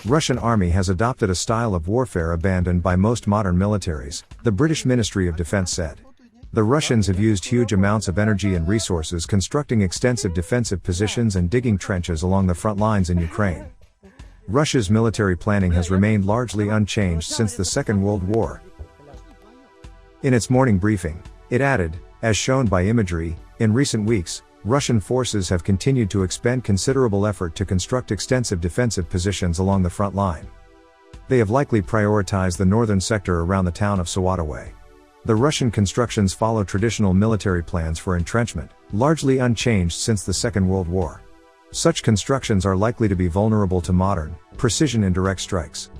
Russian army has adopted a style of warfare abandoned by most modern militaries, the British Ministry of Defense said. The Russians have used huge amounts of energy and resources constructing extensive defensive positions and digging trenches along the front lines in Ukraine. Russia's military planning has remained largely unchanged since the Second World War. In its morning briefing, it added, as shown by imagery, in recent weeks, Russian forces have continued to expend considerable effort to construct extensive defensive positions along the front line. They have likely prioritized the northern sector around the town of Sawatowe. The Russian constructions follow traditional military plans for entrenchment, largely unchanged since the Second World War. Such constructions are likely to be vulnerable to modern, precision indirect strikes.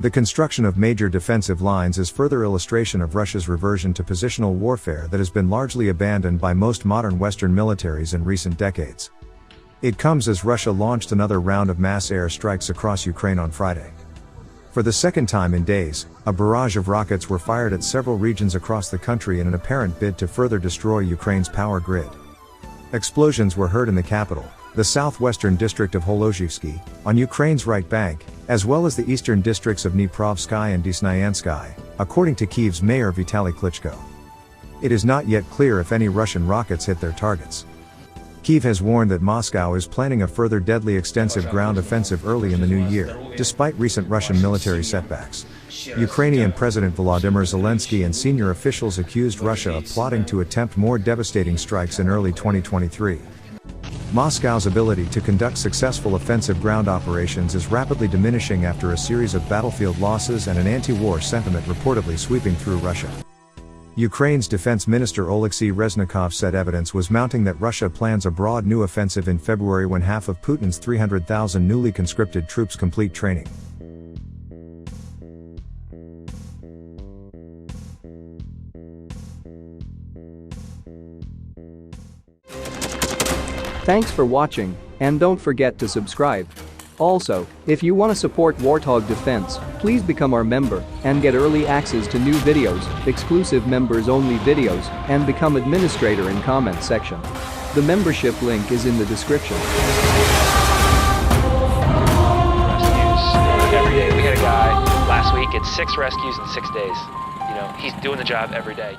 The construction of major defensive lines is further illustration of Russia's reversion to positional warfare that has been largely abandoned by most modern Western militaries in recent decades. It comes as Russia launched another round of mass air strikes across Ukraine on Friday. For the second time in days, a barrage of rockets were fired at several regions across the country in an apparent bid to further destroy Ukraine's power grid. Explosions were heard in the capital, the southwestern district of Holozhivsky, on Ukraine's right bank, as well as the eastern districts of Dniprovsky and Desnyansky, according to Kyiv's mayor Vitaly Klitschko. It is not yet clear if any Russian rockets hit their targets. Kyiv has warned that Moscow is planning a further deadly extensive ground offensive early in the new year, despite recent Russian military setbacks. Ukrainian President Volodymyr Zelensky and senior officials accused Russia of plotting to attempt more devastating strikes in early 2023. Moscow's ability to conduct successful offensive ground operations is rapidly diminishing after a series of battlefield losses and an anti-war sentiment reportedly sweeping through Russia. Ukraine's Defense Minister Oleksiy Reznikov said evidence was mounting that Russia plans a broad new offensive in February when half of Putin's 300,000 newly conscripted troops complete training. Thanks for watching, and don't forget to subscribe. Also, if you want to support Warthog Defense, please become our member and get early access to new videos, exclusive members-only videos, and become administrator in comment section. The membership link is in the description. Rescues every day. We had a guy last week, it's 6 rescues in 6 days. You know, he's doing the job every day.